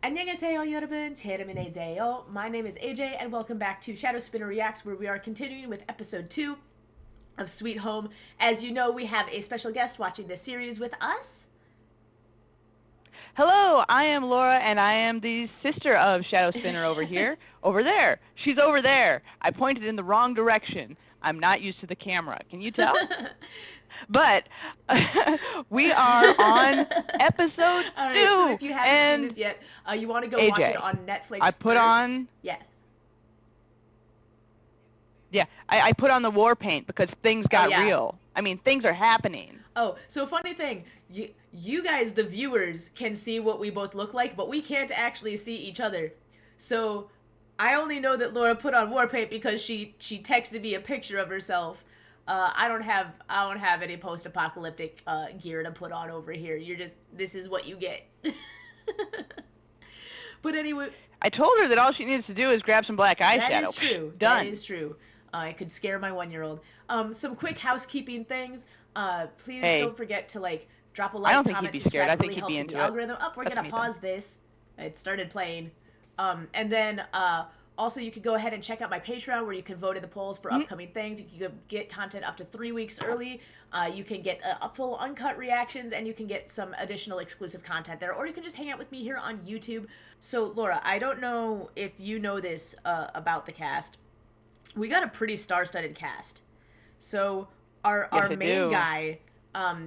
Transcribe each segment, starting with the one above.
안녕하세요, 여러분. 제르미네제요. My name is AJ, and welcome back to Shadow Spinner Reacts, where we are continuing with episode 2 of Sweet Home. As you know, we have a special guest watching this series with us. Hello, I am Laura, and I am the sister of Shadow Spinner over here. Over there. She's over there. I pointed in the wrong direction. I'm not used to the camera. Can you tell? But we are on episode 2. All right, so if you haven't seen this yet, you want to go watch it on Netflix I put first. on... Yes. Yeah, I put on the war paint because things got real. I mean, things are happening. Oh, so funny thing, you guys, the viewers, can see what we both look like, but we can't actually see each other. So I only know that Laura put on war paint because she texted me a picture of herself. I don't have any post-apocalyptic gear to put on over here. This is what you get. But anyway, I told her that all she needs to do is grab some black eyeshadow. That is true. Done. That is true. It could scare my 1-year-old. Some quick housekeeping things. Please don't forget to drop a like, comment, subscribe. It really helps in the algorithm. We're gonna pause this. It started playing. And then also you could go ahead and check out my Patreon, where you can vote in the polls for upcoming things. You can get content up to 3 weeks early. You can get full uncut reactions, and you can get some additional exclusive content there. Or you can just hang out with me here on YouTube. So Laura, I don't know if you know this about the cast. We got a pretty star-studded cast. So our main guy,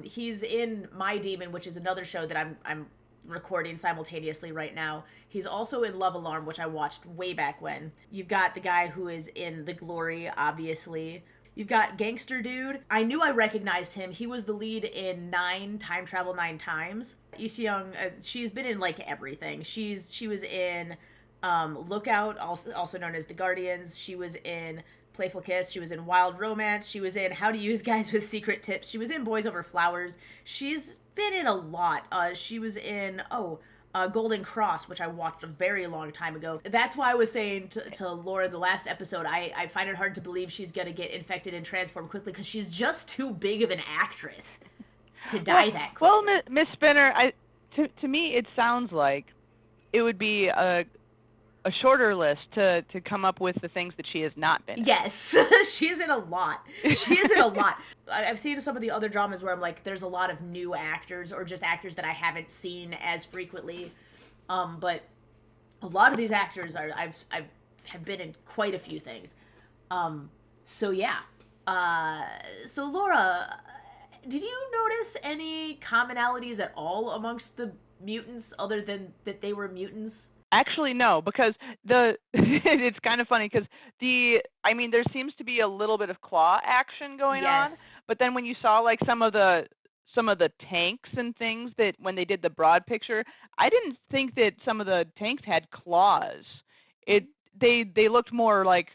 he's in My Demon, which is another show that I'm recording simultaneously right now. He's also in Love Alarm, which I watched way back when. You've got the guy who is in The Glory, obviously. You've got Gangster Dude. I knew I recognized him. He was the lead in Time Travel 9 Times. Lee Seung, she's been in everything. She was in Lookout, also known as The Guardians. She was in Playful Kiss. She was in Wild Romance. She was in How to Use Guys with Secret Tips. She was in Boys Over Flowers. She's been in a lot. She was in Golden Cross, which I watched a very long time ago. That's why I was saying to Laura the last episode, I find it hard to believe she's gonna get infected and transform quickly, because she's just too big of an actress to die that quickly. Well, Miss Spinner, to me it sounds like it would be a shorter list to come up with the things that she has not been in. Yes, she's in a lot. She is in a lot. I've seen some of the other dramas where I'm like, there's a lot of new actors, or just actors that I haven't seen as frequently. But a lot of these actors have been in quite a few things. So yeah. So Laura, did you notice any commonalities at all amongst the mutants, other than that they were mutants? Actually, no, because it's kind of funny because there seems to be a little bit of claw action going on, but then when you saw some of the tanks and things, that when they did the broad picture, I didn't think that some of the tanks had claws. They looked more like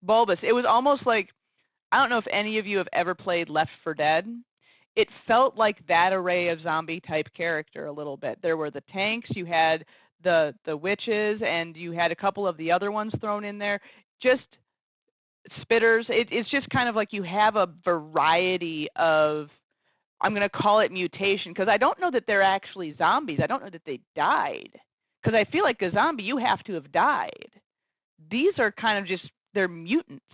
bulbous. It was almost like, I don't know if any of you have ever played Left 4 Dead. It felt like that array of zombie type character a little bit. There were the tanks, you had the witches, and you had a couple of the other ones thrown in there, just spitters. It's just kind of like you have a variety of, I'm going to call it mutation, because I don't know that they're actually zombies. I don't know that they died, because I feel like a zombie, you have to have died. These are kind of just, they're mutants.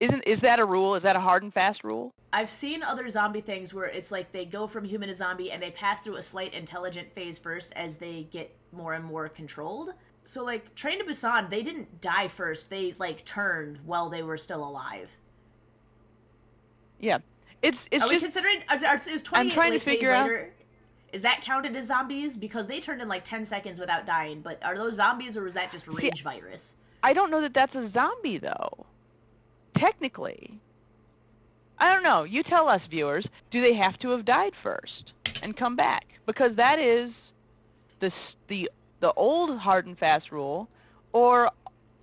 Is that a rule? Is that a hard and fast rule? I've seen other zombie things where it's like they go from human to zombie, and they pass through a slight intelligent phase first as they get more and more controlled. So Train to Busan, they didn't die first. They turned while they were still alive. Yeah. Are we considering, is 28 days later, is that counted as zombies? Because they turned in 10 seconds without dying, but are those zombies, or was that just rage virus? I don't know that that's a zombie, though. Technically. I don't know. You tell us, viewers. Do they have to have died first and come back? Because that is the old hard and fast rule, or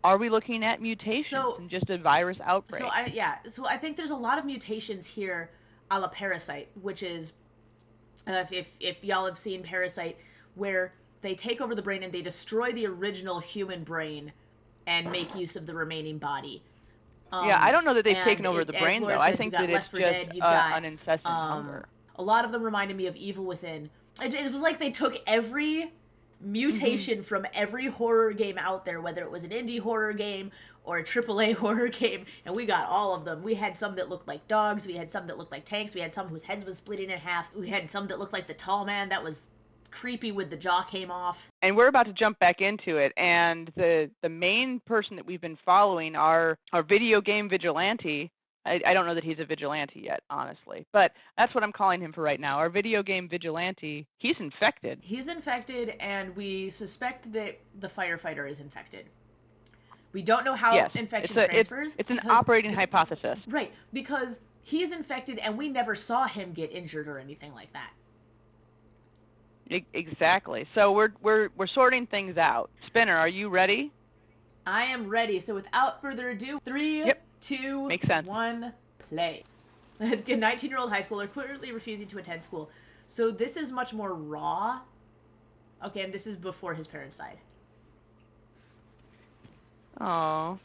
are we looking at mutations and just a virus outbreak? So I think there's a lot of mutations here, a la Parasite, which is, if y'all have seen Parasite, where they take over the brain and they destroy the original human brain and make use of the remaining body. I don't know that they've taken over the brain, though. I think that it's just an incessant hunger. A lot of them reminded me of Evil Within. It was like they took every mutation from every horror game out there, whether it was an indie horror game or a AAA horror game, and we got all of them. We had some that looked like dogs, we had some that looked like tanks, we had some whose heads was splitting in half, we had some that looked like the tall man that was creepy with the jaw came off. And we're about to jump back into it, and the main person that we've been following, our video game vigilante, I don't know that he's a vigilante yet, honestly, but that's what I'm calling him for right now. Our video game vigilante, he's infected. He's infected, and we suspect that the firefighter is infected. We don't know how infection transfers. It's an operating hypothesis. Right, because he's infected, and we never saw him get injured or anything like that. Exactly. So we're sorting things out. Spinner, are you ready? I am ready. So without further ado, 3, 2, Makes sense. 1, play. A 19-year-old high schooler currently refusing to attend school. So this is much more raw. Okay, and this is before his parents died. Oh.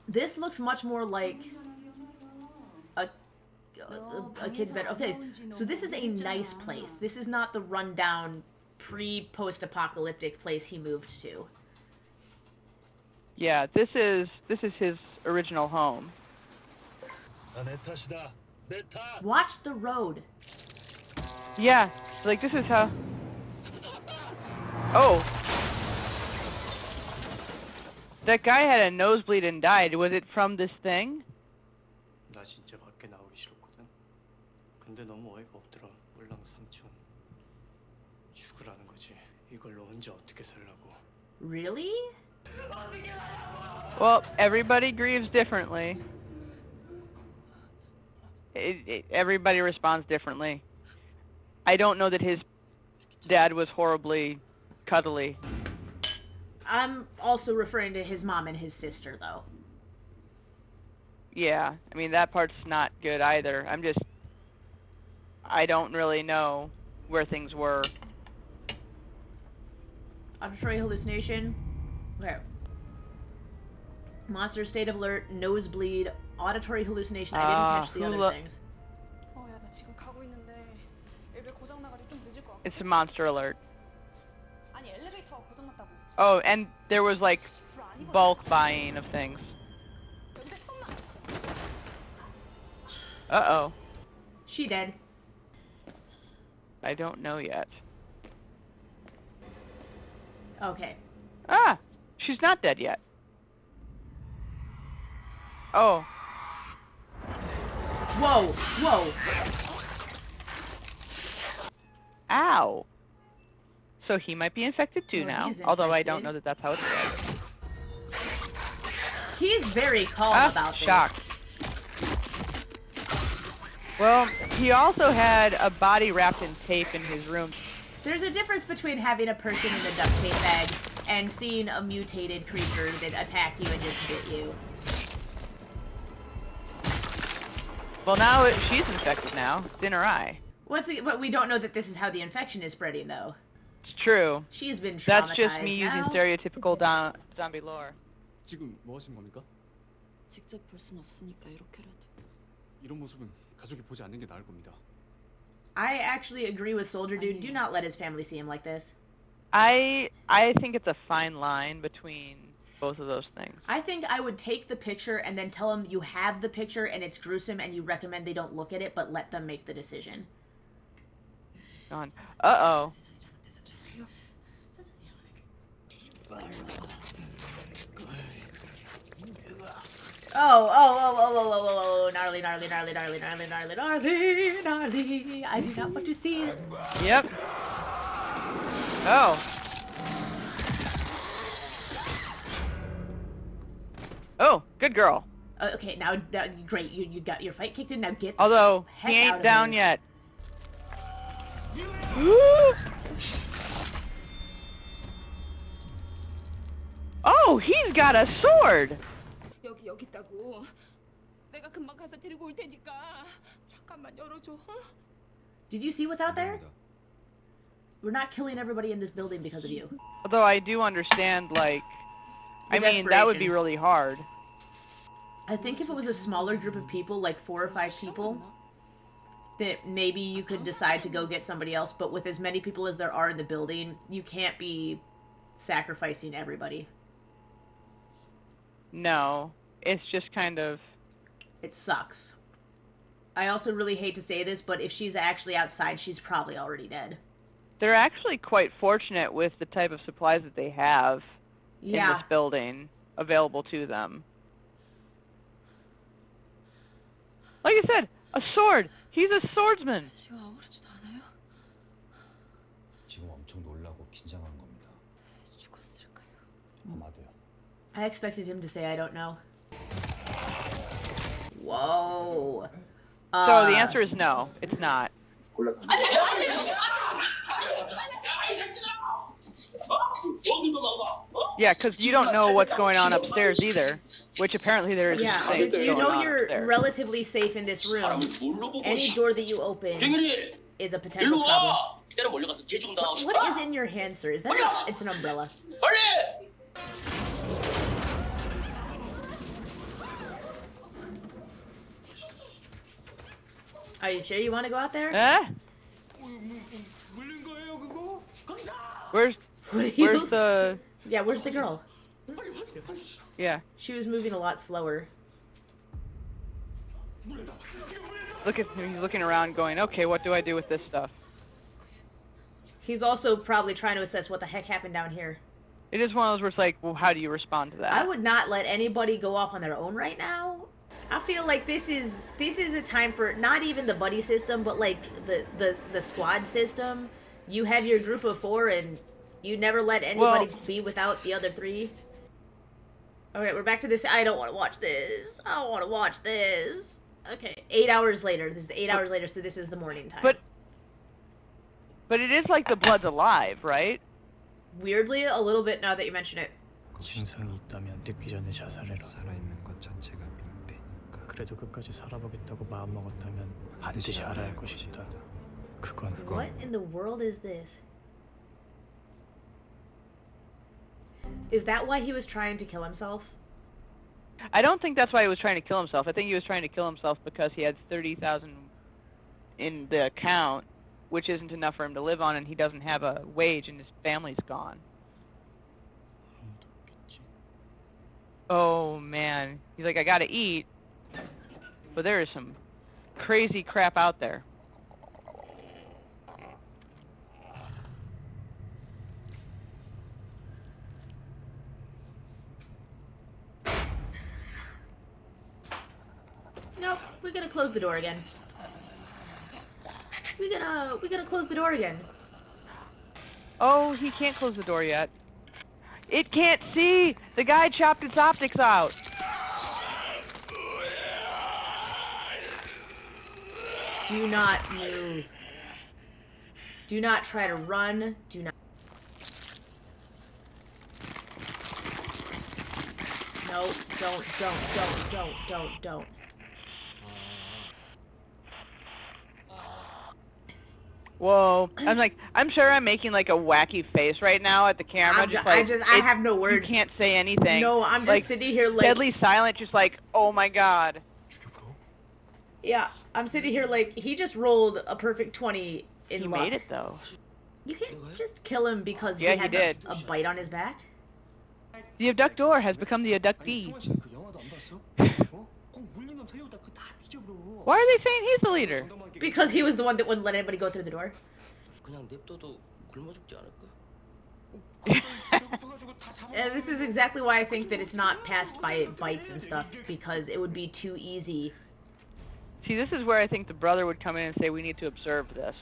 This looks much more like a kid's bed. Okay, so this is a nice place. This is not the rundown pre-post-apocalyptic place he moved to. Yeah, this is his original home. Watch the road. Yeah, like this is how. Oh. That guy had a nosebleed and died. Was it from this thing? 나 진짜 밖에 나오기 싫었거든. 근데 너무 어이가 없더라. 몰랑 삼촌. 죽으라는 거지. 이걸로 혼자 어떻게 살라고. Really? Well, everybody grieves differently. Everybody responds differently. I don't know that his dad was horribly cuddly. I'm also referring to his mom and his sister, though. Yeah, I mean, that part's not good either. I don't really know where things were. Auditory hallucination. Okay. Monster state of alert, nosebleed, auditory hallucination. I didn't catch the other things. It's a monster alert. Oh, and there was like bulk buying of things. Uh-oh. She dead. I don't know yet. Okay. Ah! She's not dead yet. Oh. Whoa! Whoa! Ow! So he might be infected too now, although I don't know that that's how it works. He's very calm about this. Shocked. Well, he also had a body wrapped in tape in his room. There's a difference between having a person in a duct tape bag and seeing a mutated creature that attacked you and just bit you. Well, now she's infected now. It's in her eye. But we don't know that this is how the infection is spreading, though. It's true. She's been traumatized. That's just me using stereotypical zombie lore. 지금 뭐 하신 겁니까? 직접 볼 순 없으니까 이렇게라도. 이런 모습은 가족이 보지 않는 게 나을 겁니다. I actually agree with Soldier Dude. Do not let his family see him like this. I think it's a fine line between both of those things. I think I would take the picture and then tell them you have the picture and it's gruesome and you recommend they don't look at it, but let them make the decision. Gone. Uh-oh. Oh, gnarly. I do not want to see it. Yep. Oh. Oh, good girl. Okay, now great. You got your fight kicked in. Now get. Although the heck he out ain't of down here. yet. Woo! Oh, he's got a sword. 여기 있다고. 내가 금방 가서 데리고 올 테니까 잠깐만 열어줘. Did you see what's out there? We're not killing everybody in this building because of you. Although I do understand, like, I mean, that would be really hard. I think if it was a smaller group of people, like 4 or 5 people, that maybe you could decide to go get somebody else, but with as many people as there are in the building, you can't be sacrificing everybody. No, it's just kind of... It sucks. I also really hate to say this, but if she's actually outside, she's probably already dead. They're actually quite fortunate with the type of supplies that they have in this building available to them. Like I said, a sword. He's a swordsman. 지금 아무렇지도 않아요? 지금 엄청 놀라고 긴장한 겁니다. 죽었을까요? 아마도요. I expected him to say I don't know. Whoa. So the answer is no, it's not. Yeah, because you don't know what's going on upstairs either, which apparently there is. Yeah, you know you're relatively safe in this room. Any door that you open is a potential problem. What is in your hand, sir? Is that it's an umbrella? Are you sure you want to go out there? Where's the... Yeah, where's the girl? Yeah. She was moving a lot slower. Look at him, he's looking around going, okay, what do I do with this stuff? He's also probably trying to assess what the heck happened down here. It is one of those where it's like, well, how do you respond to that? I would not let anybody go off on their own right now. I feel like this is a time for not even the buddy system, but like the squad system. You have your group of 4 and you never let anybody be without the other 3. Okay, we're back to this. I don't want to watch this. I don't want to watch this. Okay, 8 hours later. This is 8 hours later, so this is the morning time. But it is like the blood's alive, right? Weirdly, a little bit now that you mention it. 증상이 있다면 늦기 전에 자살해라. 살아있는 것 자체가 민폐니까. 그래도 끝까지 살아보겠다고 마음먹었다면 반드시 알아야 할 것이 있다. 그건 What in the world is this? Is that why he was trying to kill himself? I don't think that's why he was trying to kill himself. I think he was trying to kill himself because he had 30,000 in the account, which isn't enough for him to live on, and he doesn't have a wage, and his family's gone. Oh man, he's like, I gotta eat, but there is some crazy crap out there. Nope, we're gonna close the door again. We're gonna close the door again. Oh, he can't close the door yet. It can't see! The guy chopped its optics out! Do not move. Do not try to run. Do not. No, don't. Whoa. I'm sure I'm making like a wacky face right now at the camera. I have no words. You can't say anything. No, I'm just like, sitting here like... deadly silent, just like, oh my god. Yeah, I'm sitting here like, he just rolled a perfect 20 in He luck. made it though. You can't just kill him because he Yeah, has he did. a bite on his back? The abductor has become the abductee. Why are they saying he's the leader? Because he was the one that wouldn't let anybody go through the door. And this is exactly why I think that it's not passed by bites and stuff, because it would be too easy. See, this is where I think the brother would come in and say, we need to observe this.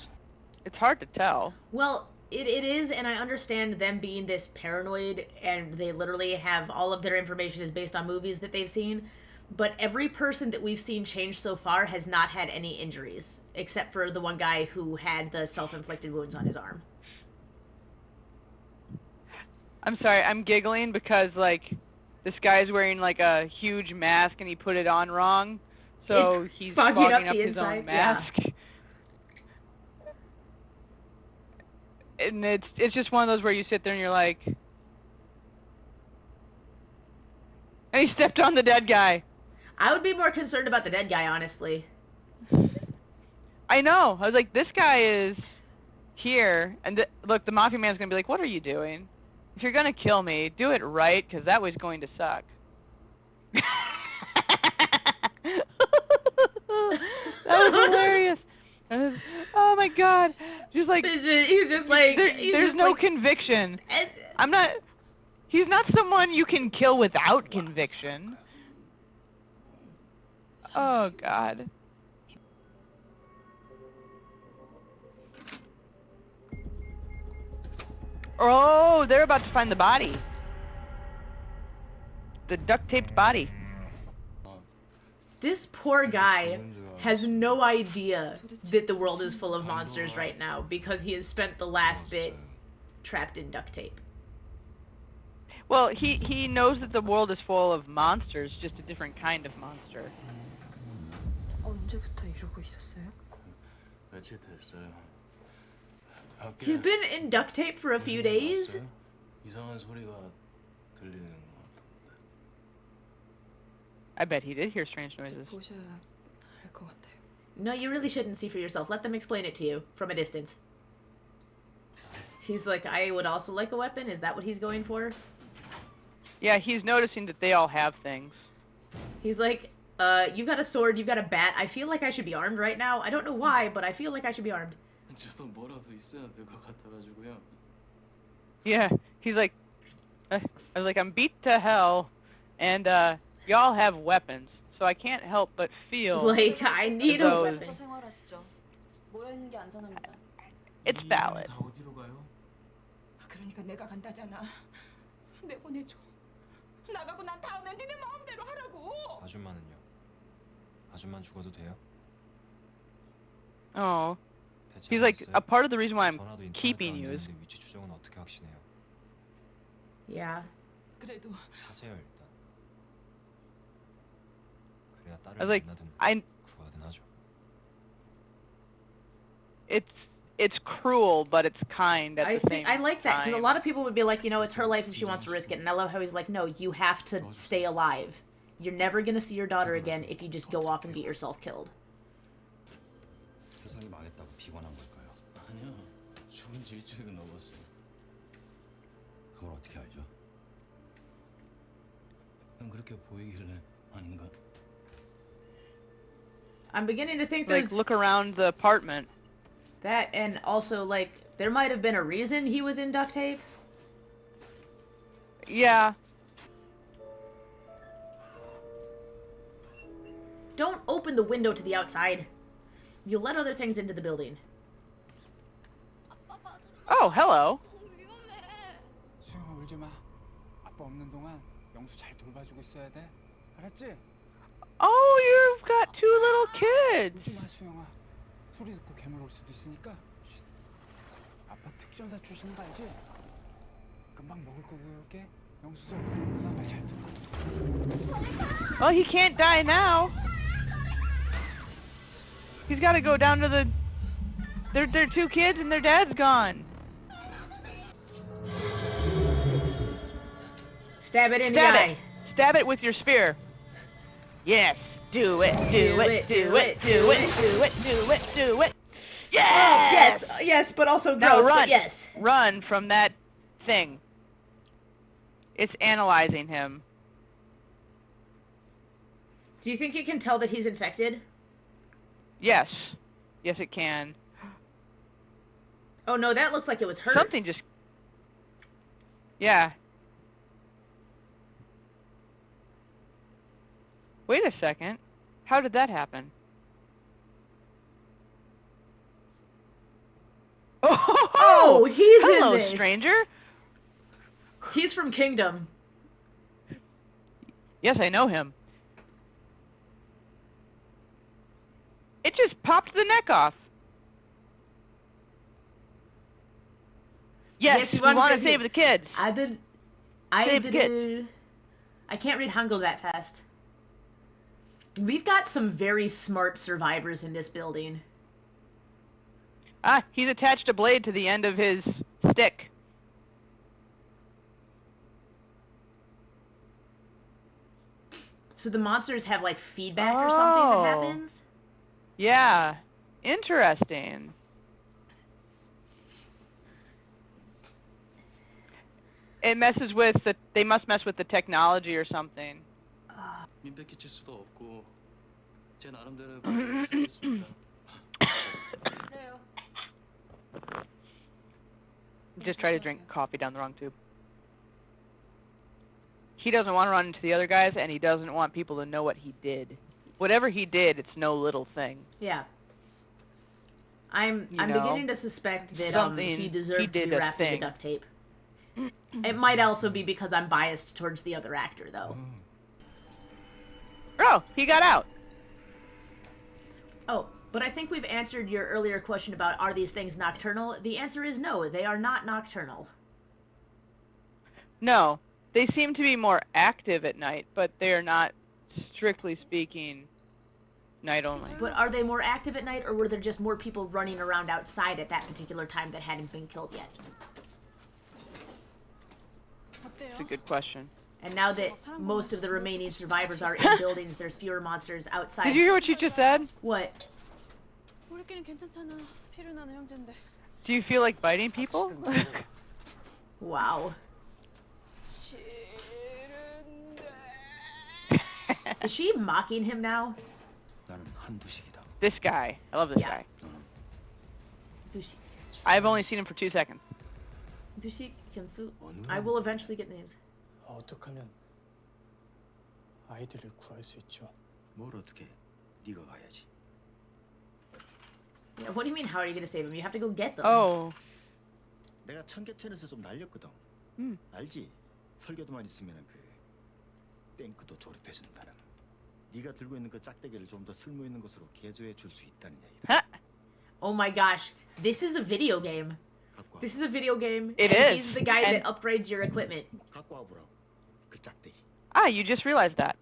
It's hard to tell. Well, it is, and I understand them being this paranoid, and they literally have all of their information is based on movies that they've seen. But every person that we've seen change so far has not had any injuries, except for the one guy who had the self-inflicted wounds on his arm. I'm sorry, I'm giggling because, like, this guy's wearing, like, a huge mask and he put it on wrong. So he's fogging up his own mask. Yeah. And it's just one of those where you sit there and you're like... And he stepped on the dead guy. I would be more concerned about the dead guy, honestly. I know. I was like, this guy is here, and look, the Mafia Man's gonna be like, what are you doing? If you're gonna kill me, do it right, because that was going to suck. That was hilarious. Oh my god. He's like, he's just like, there's no conviction. I'm not, he's not someone you can kill without conviction. Oh god. Oh, they're about to find the body. The duct-taped body. This poor guy has no idea that the world is full of monsters right now because he has spent the last bit trapped in duct tape. Well, he knows that the world is full of monsters, just a different kind of monster. 언제부터 이러고 있었어요? 며칠 됐어요. He's been in duct tape for a few days. 이상한 소리가 들리는 것 같은데. I bet he did hear strange noises. 보셔야 알 것 같아요. No, you really shouldn't see for yourself. Let them explain it to you from a distance. He's like, I would also like a weapon. Is that what he's going for? Yeah, he's noticing that they all have things. He's like, you got a sword, you got a bat. I feel like I should be armed right now. I don't know why, but I feel like I should be armed. 저도 뭐라도 있어야 될 것 같아가지고요. Yeah, he's like, I was like, I'm beat to hell, and y'all have weapons, so I can't help but feel Like, I need a those. weapon. 생활하시죠. 모여 있는 게 안전합니다. It's valid. 다 어디로 가요? 그러니까 내가 간다잖아. 내보내줘. 나가고 난 다음에 니네 마음대로 하라고. 아줌마는요? 아줌만 죽어도 돼요? Oh, 대체 he's like, 알았어요? a part of the reason why I'm 전화도 인터넷도 keeping 안 you is 되는데 위치 추적은 어떻게 확신해요? Yeah. 그래도 사세요 일단. 그래야 I was 딸을 like, 만나든 구하든 하죠. it's cruel, but it's kind at the same I like that because a time. lot of people would be like, you know, it's her life if she wants to risk it. And I love how he's like, no, you have to stay alive. You're never gonna see your daughter again if you just go off and get yourself killed. 세상이 망했다고 비관한 걸까요? 아니야. 죽은 지 일주일이 넘었어. 그걸 어떻게 알죠? 난 그렇게 보이길래 아닌가? I'm beginning to think Like, there's look around the apartment. that, and also like there might have been a reason he was in duct tape. Yeah. Don't open the window to the outside. You'll let other things into the building. Oh, hello. 수영아 울지 마. 아빠 없는 동안 영수 잘 돌봐주고 있어야 돼. 알았지? Oh, you've got two little kids. 울지 마 수영아. 소리 듣고 괴물 올 수도 있으니까. 쉿. 아빠 특전사 출신인 거 알지? 금방 먹을 거 구해올게. 영수도 누나 말 잘 듣고. Well, he can't die now. He's got to go down to the. They're two kids and their dad's gone. Stab it in the Stab eye. it. Stab it with your spear. Yes. Do it. Do it. Do it. Do it. Do it. Do it. Do it. Yes. Yes, but also Now gross. run. But yes. Run from that thing. It's analyzing him. Do you think it can tell that he's infected? Yes. Yes, it can. Oh no, that looks like it was hurt. Something just. Yeah. Wait a second. How did that happen? Oh, he's hello, in this. stranger. He's from Kingdom. Yes, I know him. It just popped the neck off. Yes, we want to save the kids. I did. I can't read Hangul that fast. We've got some very smart survivors in this building. Ah, he's attached a blade to the end of his stick. So the monsters have like feedback or something that happens? Yeah. Interesting. It messes with the. They must mess with the technology or something. 민폐 끼칠 수도 없고 제 나름대로의 방법을 찾겠습니다. 그래요. Just try to drink coffee down the wrong tube. He doesn't want to run into the other guys, and he doesn't want people to know what he did. Whatever he did, it's no little thing. Yeah. I'm beginning to suspect that he deserved to be wrapped in the duct tape. It might also be because I'm biased towards the other actor, though. Oh, he got out. Oh, but I think we've answered your earlier question about are these things nocturnal? The answer is no, they are not nocturnal. No, they seem to be more active at night, but they are not, strictly speaking, night only. But are they more active at night, or were there just more people running around outside at that particular time that hadn't been killed yet? That's a good question. And now that most of the remaining survivors are in buildings, there's fewer monsters outside. Did you hear what she just said? What? 우리끼리는 괜찮잖아. 피를 나는 형제인데. Do you feel like biting people? Wow. Is she mocking him now? 나는 한두식이다. This guy. I love this Yeah. guy. I've only seen him for 2 seconds. Dushik, Kyunsu. I will eventually get names. 어떻게 하면 아이들을 구할 수 있죠? 뭘 어떻게? 네가 가야지. Yeah, what do you mean, how are you going to save them? You have to go get them. Oh. 내가 청계천에서 좀 날렸거든. 알지? 설계도만 있으면 그 탱크도 조립해 준다는. 네가 들고 있는 그 짝대기를 좀 더 쓸모 있는 것으로 개조해 줄 수 있다는 얘기다. Oh my gosh. This is a video game. 갖고 와. This is a video game. It and is. He's the guy And- that upgrades your equipment. 갖고 와보라고. 그 짝대기. Ah, you just realized that.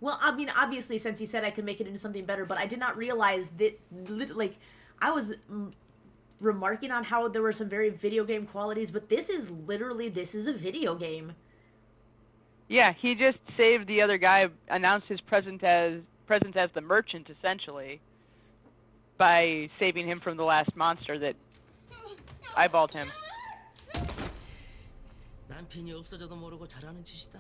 Well, I mean, obviously, since he said I could make it into something better, but I did not realize that, like, I was remarking on how there were some very video game qualities, but this is a video game. Yeah, he just saved the other guy, announced his presence as the merchant, essentially, by saving him from the last monster that eyeballed him. 남편이 없어져도 모르고 잘하는 짓이다.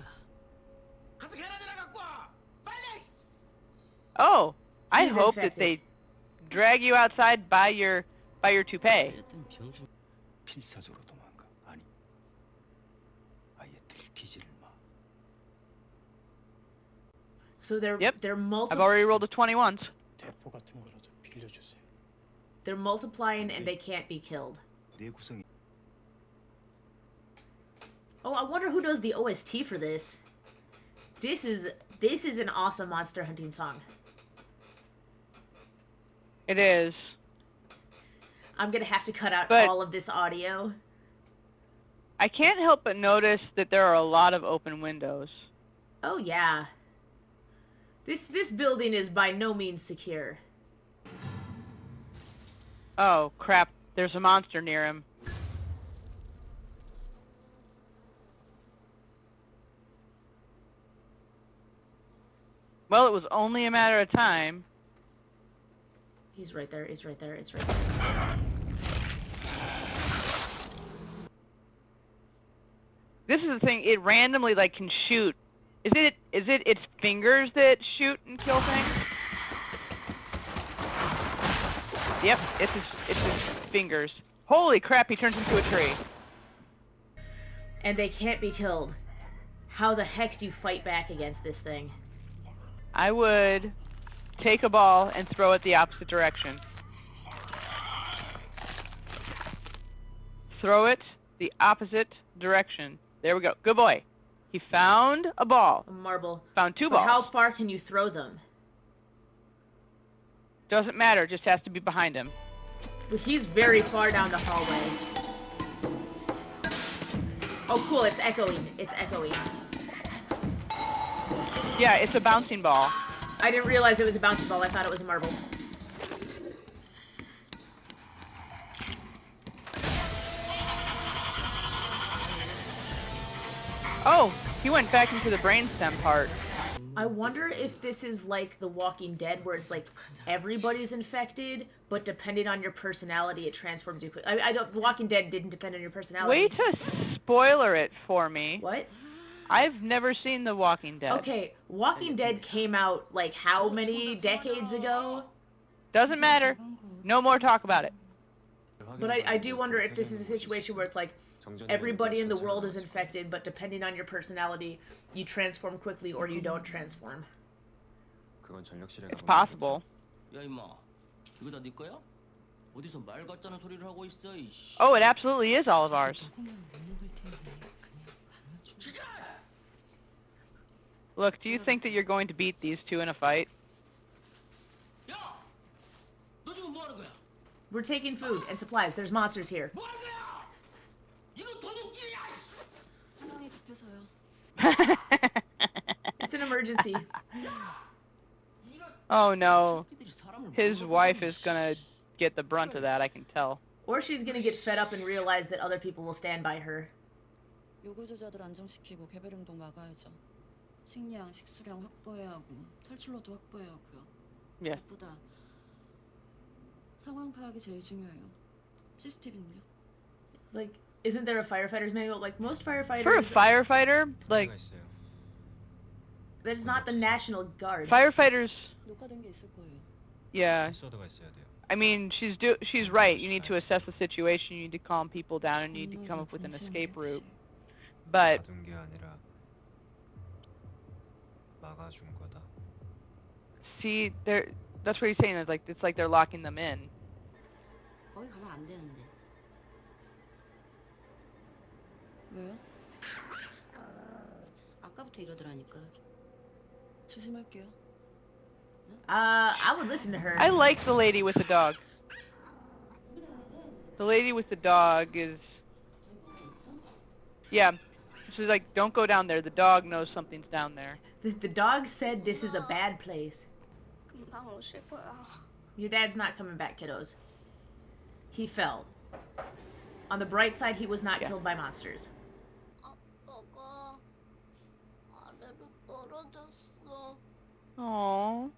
가서 계란이나 갖고 와. 빨리. Oh, I He's hope infected. that they drag you outside by your toupee. 하여튼 병신. 필사적으로 도망가. 아니. 아예 들키지를 마. So they're Yep. I've multiplying. already rolled a 20 once. 대포 같은 거라도 빌려주세요. They're multiplying and they can't be killed. 내 구성이 Oh, I wonder who does the OST for this. This is an awesome monster hunting song. It is. I'm gonna have to cut out But- all of this audio. I can't help but notice that there are a lot of open windows. Oh yeah. This building is by no means secure. Oh, crap. There's a monster near him. Well, it was only a matter of time. He's right there. It's right there. It's right there. This is the thing. It randomly like can shoot. Is it its fingers that shoot and kill things? Yep, it's his fingers. Holy crap! He turns into a tree. And they can't be killed. How the heck do you fight back against this thing? I would take a ball and throw it the opposite direction. Throw it the opposite direction. There we go. Good boy. He found a ball. A marble. Found 2 But balls. how far can you throw them? Doesn't matter. Just has to be behind him. Well, he's very far down the hallway. Oh, cool. It's echoing. It's echoing. Yeah, it's a bouncing ball. I didn't realize it was a bouncy ball. I thought it was a marble. Oh, he went back into the brainstem part. I wonder if this is like The Walking Dead, where it's like everybody's infected, but depending on your personality, it transforms you quickly. I don't. The Walking Dead didn't depend on your personality. Way to spoiler it for me. What? I've never seen The Walking Dead. Okay, Walking Dead came out like how many decades ago? Doesn't matter. No more talk about it. But I do wonder if this is a situation where it's like everybody in the world is infected, but depending on your personality, you transform quickly or you don't transform. It's possible. Oh, it absolutely is all of ours. Look, do you think that you're going to beat these two in a fight? We're taking food and supplies. There's monsters here. 상황이 급해서요. It's an emergency. Oh no. His wife is gonna get the brunt of that, I can tell. Or she's gonna get fed up and realize that other people will stand by her. 요구조자들 안정시키고 개별 행동 막아야죠. 식량, 식수량 확보해야 하고 탈출로도 확보해야 하고요. Yeah. 무엇보다 상황 파악이 제일 중요해요. CCTV는요? Like, isn't there a firefighter's manual? Like, most firefighters... For a firefighter, like... That is not the National Guard. Firefighters... 녹화된 게 있을 거예요. Yeah. I mean, she's right. You need to assess the situation, you need to calm people down, and you need to come up with an escape route. But... See, that's what he's saying. It's like they're locking them in. 거기 가면 안 되는데. 왜요? 아까부터 이러더라니까. 조심할게요. I would listen to her. I like the lady with the dog. The lady with the dog is... Yeah. She's like, don't go down there. The dog knows something's down there. The dog said this is a bad place. 금방 오실 거야. Your dad's not coming back, kiddos. He fell. On the bright side, he was not killed by monsters. 아빠가 아래로 떨어졌어. Aww.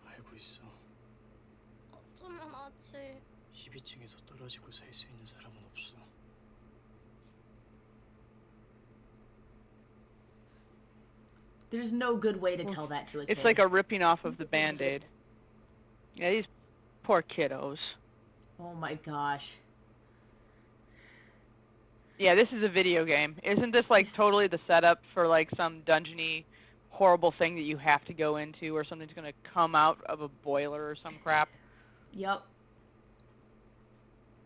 알고 있어. 어쩌면 아직 12층에서 떨어지고 살 수 있는 사람은 없어. There's no good way to tell that to a kid. It's like a ripping off of the Band-Aid. Yeah, these poor kiddos. Oh my gosh. Yeah, this is a video game. Isn't this like totally the setup for like some dungeony horrible thing that you have to go into, or something's gonna come out of a boiler or some crap? Yep.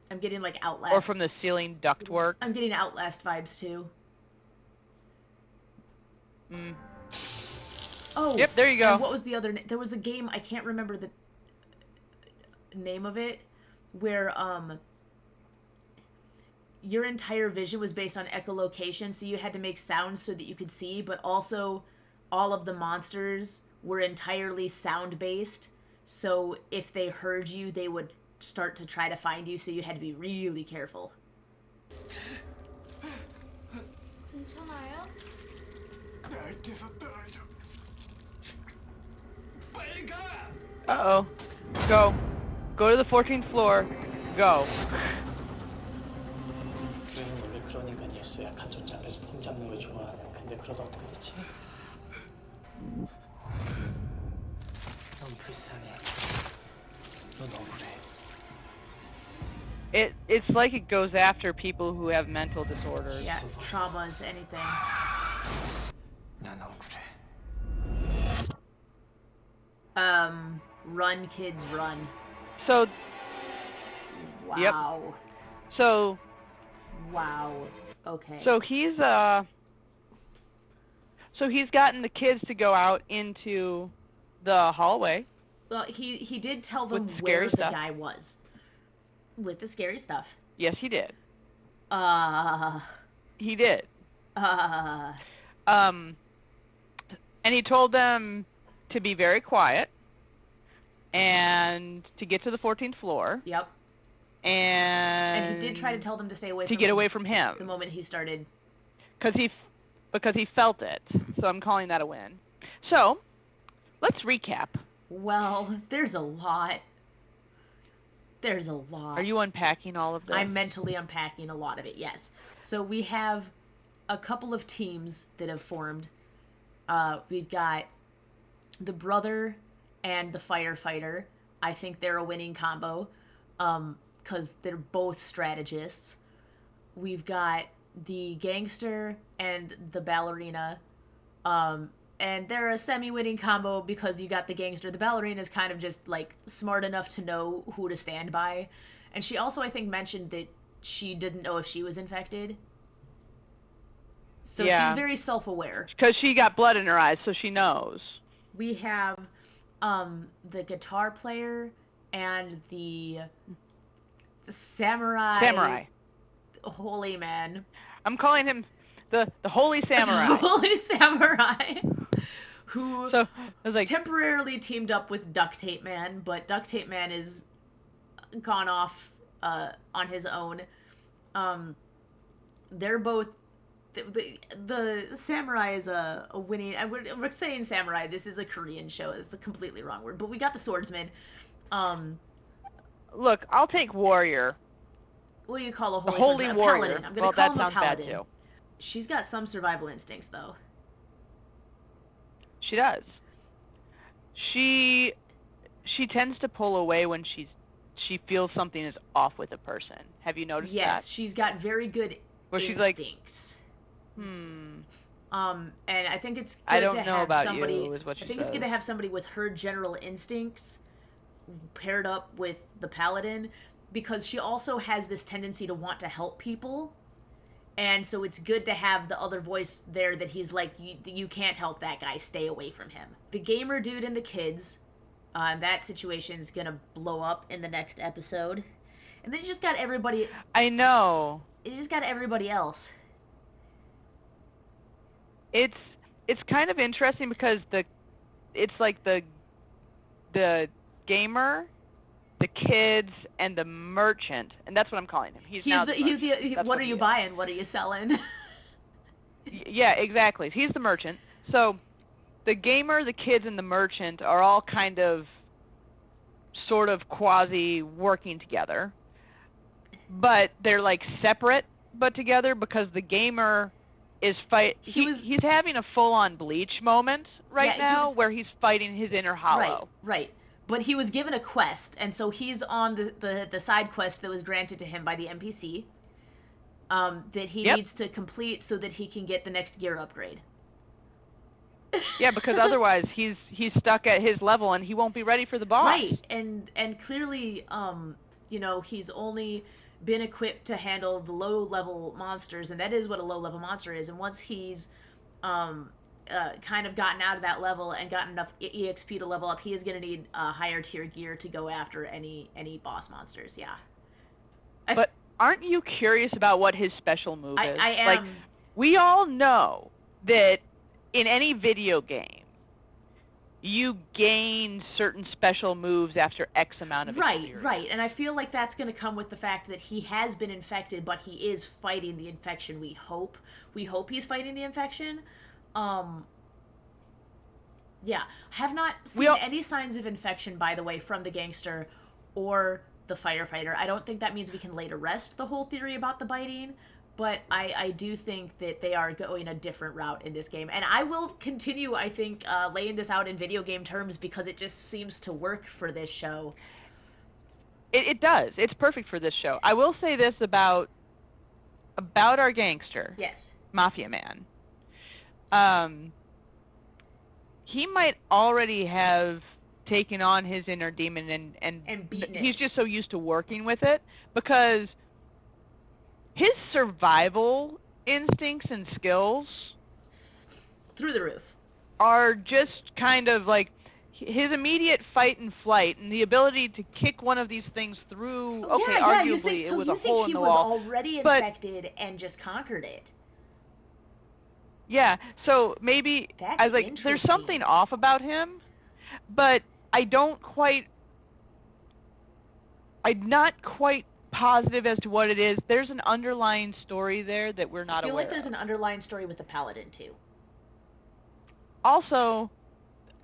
I'm getting like Outlast. Or from the ceiling ductwork. I'm getting Outlast vibes too. Mm. Oh. Yep, there you go. And what was the other name? There was a game, I can't remember the name of it, where your entire vision was based on echolocation, so you had to make sounds so that you could see, but also all of the monsters were entirely sound-based, so if they heard you, they would start to try to find you, so you had to be really careful. 괜찮아요? Uh-oh. Go. Go to the 14th floor. Go. 우리는 원래 그런 인간이었어. 약한 존재 앞에서 폼 잡는 걸 좋아하는. 근데 그러다 어떻게 됐지? 넌 불쌍해. 넌 억울해. It's like it goes after people who have mental disorders. Yeah, traumas, anything. 난 억울해. Run, kids, run. So, Wow. Yep. So, Wow. Okay. so he's gotten the kids to go out into the hallway. Well, he did tell them With the where scary the stuff. guy was. With the scary stuff. Yes, he did. He did. And he told them to be very quiet and to get to the 14th floor. Yep. And he did try to tell them to stay away from to get away from him. the moment he started. Because because he felt it. So I'm calling that a win. So let's recap. Well, there's a lot. There's a lot. Are you unpacking all of this? I'm mentally unpacking a lot of it, yes. So we have a couple of teams that have formed. We've got the brother and the firefighter. I think they're a winning combo because they're both strategists. We've got the gangster and the ballerina. And they're a semi-winning combo because you got the gangster. The ballerina is kind of just, like, smart enough to know who to stand by. And she also, I think, mentioned that she didn't know if she was infected. So she's very self-aware. Because she got blood in her eyes, so she knows. We have the guitar player and the samurai. Holy man. I'm calling him the holy samurai. Holy samurai. Who like, temporarily teamed up with Duct Tape Man, but Duct Tape Man is gone off on his own. They're both the samurai is a winning. We're saying samurai. This is a Korean show. It's a completely wrong word. But we got the swordsman. Look, I'll take warrior. What do you call a holy warrior? Paladin. I'm gonna call him a paladin. Bad too. She's got some survival instincts, though. She does. She tends to pull away when she feels something is off with a person. Have you noticed that? Yes, she's got very good instincts. And I think it's good I don't to know have about somebody. You, is what she I think it's good to have somebody with her general instincts paired up with the paladin, because she also has this tendency to want to help people. And so it's good to have the other voice there that he's like, you can't help that guy, stay away from him. The gamer dude and the kids, that situation's gonna blow up in the next episode. And then you just got everybody... I know. You just got everybody else. It's kind of interesting because it's like the gamer, the kids, and the merchant, and that's what I'm calling him. What are you buying? What are you selling? Yeah, exactly. He's the merchant. So the gamer, the kids, and the merchant are all kind of sort of quasi working together, but they're like separate but together, because the gamer is he's having a full-on Bleach moment now where he's fighting his inner Hollow. Right. But he was given a quest, and so he's on the side quest that was granted to him by the NPC that he needs to complete so that he can get the next gear upgrade. Yeah, because otherwise he's stuck at his level and he won't be ready for the boss. Right, and clearly, he's only been equipped to handle the low-level monsters, and that is what a low-level monster is. And once he's kind of gotten out of that level and gotten enough EXP to level up, he is going to need higher tier gear to go after any boss monsters. Yeah. But aren't you curious about what his special move is? I am. Like, we all know that in any video game, you gain certain special moves after X amount of experience. Right. And I feel like that's going to come with the fact that he has been infected, but he is fighting the infection. We hope he's fighting the infection. Yeah, have not seen any signs of infection, by the way, from the gangster or the firefighter. I don't think that means we can lay to rest the whole theory about the biting, but I do think that they are going a different route in this game. And I will continue, I think, laying this out in video game terms, because it just seems to work for this show. It does. It's perfect for this show. I will say this about our gangster. Yes. Mafia Man. He might already have taken on his inner demon and beaten he's it. just so used to working with it, because his survival instincts and skills through the roof are just kind of like his immediate fight and flight, and the ability to kick one of these things through. Arguably it was a hole in the wall. He was already infected and just conquered it. Yeah, so maybe I was like, there's something off about him, but I'm not quite positive as to what it is. There's an underlying story there that we're not aware of. I feel like there's an underlying story with the Paladin, too. Also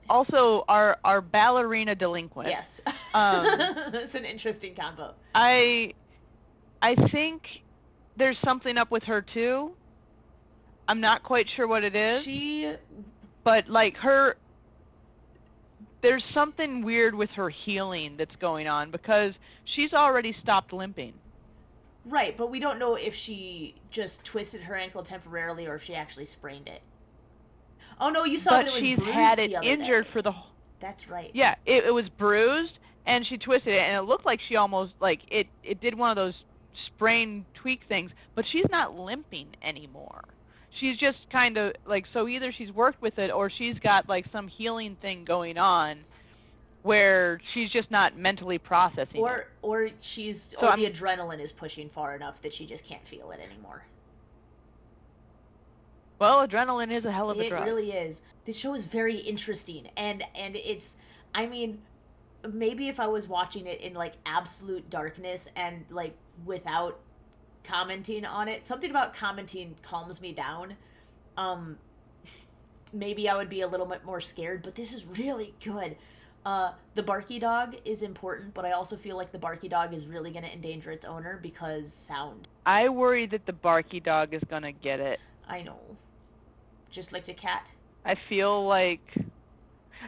our ballerina delinquent. Yes. It's an interesting combo. I think there's something up with her, too. I'm not quite sure what it is. But, like, there's something weird with her healing that's going on because she's already stopped limping. Right, but we don't know if she just twisted her ankle temporarily or if she actually sprained it. Oh no, you saw that it was bruised the other day. But she's had it injured for the... That's right. Yeah, it was bruised, and she twisted it, and it looked like she almost, like, it did one of those sprain tweak things, but she's not limping anymore. She's just kind of, like, so either she's worked with it or she's got, like, some healing thing going on where she's just not mentally processing it. Or the adrenaline is pushing far enough that she just can't feel it anymore. Well, adrenaline is a hell of a drug. It really is. This show is very interesting, and it's, I mean, maybe if I was watching it in, like, absolute darkness and, like, without commenting on it, something about commenting calms me down. Maybe I would be a little bit more scared, but this is really good. The barky dog is important, but I also feel like the barky dog is really going to endanger its owner because sound. I worry that the barky dog is going to get it. I know. Just like the cat? I feel like...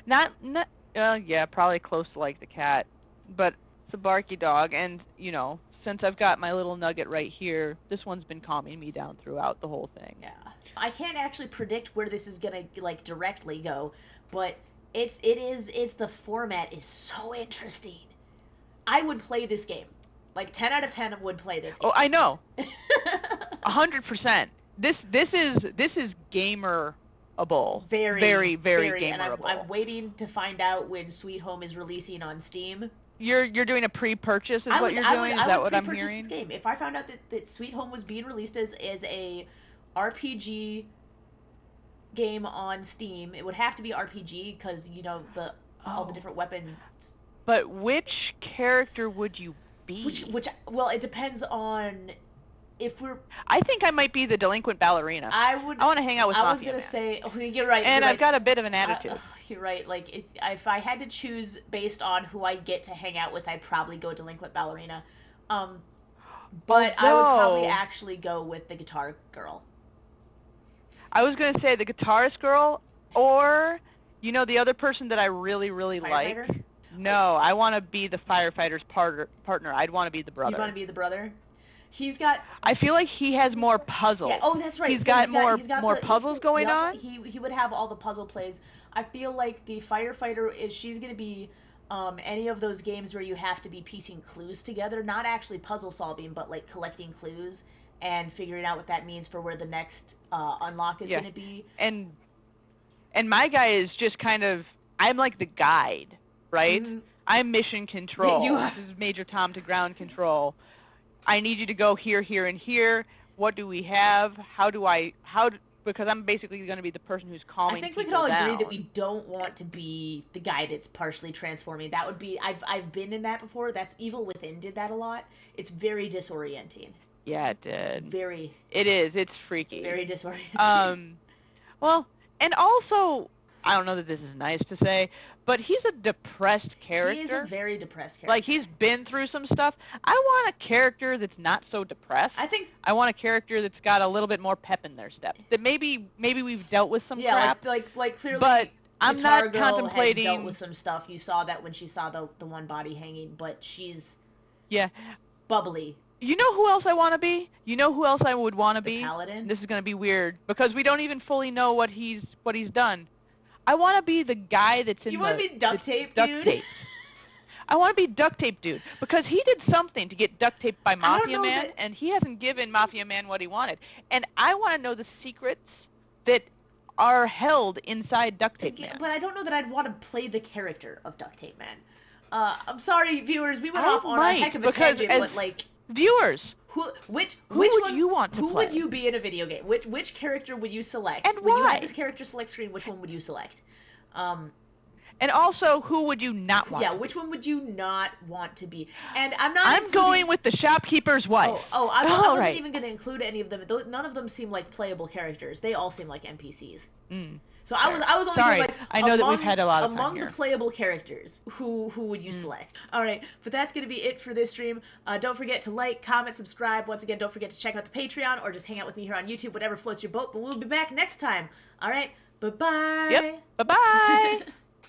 yeah, probably close to like the cat. But it's a barky dog, and, you know, since I've got my little nugget right here, this one's been calming me down throughout the whole thing. Yeah. I can't actually predict where this is going to, like, directly go, but it's the format is so interesting. I would play this game. Like, 10 out of 10 would play this game. Oh, I know. 100%. This is gamerable. Very gamerable. And I'm waiting to find out when Sweet Home is releasing on Steam. You're doing a pre-purchase is what you're doing? Is that what I'm hearing? I would pre-purchase this game. If I found out that Sweet Home was being released as a RPG game on Steam, it would have to be RPG because, you know, all the different weapons. But which character would you be? Well, it depends on if we're... I think I might be the delinquent ballerina. I want to hang out with Mafia Man. I was going to say... Oh, you're right. And I've got a bit of an attitude. You're right. Like, if I had to choose based on who I get to hang out with, I'd probably go delinquent ballerina. But I would probably actually go with the guitar girl. I was going to say the guitarist girl, or, you know, the other person that I really, really like. No, I want to be the firefighter's partner. I'd want to be the brother. You want to be the brother? He's got... I feel like he has more puzzles. Yeah, oh, that's right. He's got more puzzles going on. He would have all the puzzle plays. I feel like the firefighter she's going to be any of those games where you have to be piecing clues together, not actually puzzle solving, but like collecting clues and figuring out what that means for where the next unlock is going to be. And my guy is just kind of, I'm like the guide, right? Mm-hmm. I'm mission control. This is Major Tom to ground control. I need you to go here, here, and here. What do we have? Because I'm basically going to be the person who's calming people down. I think we can all agree that we don't want to be the guy that's partially transforming. That would be, I've been in that before. That's Evil Within did that a lot. It's very disorienting. Yeah, it did. It is. It's freaky. Very disorienting. Well, and also, I don't know that this is nice to say, but he's a depressed character. He is a very depressed character. Like, he's been through some stuff. I want a character that's not so depressed. I want a character that's got a little bit more pep in their step. That maybe we've dealt with some crap. Yeah, like clearly, but I'm not Girl contemplating. Has dealt with some stuff. You saw that when she saw the one body hanging, but she's bubbly. You know who else I want to be? You know who else I would want to be? The Paladin? This is going to be weird because we don't even fully know what he's done. I want to be the guy that's in You want to be duct tape, dude? Tape. I want to be duct tape dude because he did something to get duct taped by Mafia Man, and he hasn't given Mafia Man what he wanted. And I want to know the secrets that are held inside Duct Tape Man. But I don't know that I'd want to play the character of Duct Tape Man. I'm sorry, viewers. We went off on a heck of a tangent, but like... Viewers, which one would you want to who play? Would you be in a video game? Which character would you select? And when why? you had this character select screen, which one would you select? And also, who would you not want? Yeah, to which be? one would you not want to be? And I'm not. I'm going with the shopkeeper's wife. I wasn't even going to include any of them. None of them seem like playable characters. They all seem like NPCs. So I was only Sorry, like, I know that we've had a lot of among fun the here. playable characters. Who would you select? All right, but that's going to be it for this stream. Don't forget to like, comment, subscribe. Once again, don't forget to check out the Patreon or just hang out with me here on YouTube. Whatever floats your boat. But we'll be back next time. All right, bye bye. Yep. Bye bye.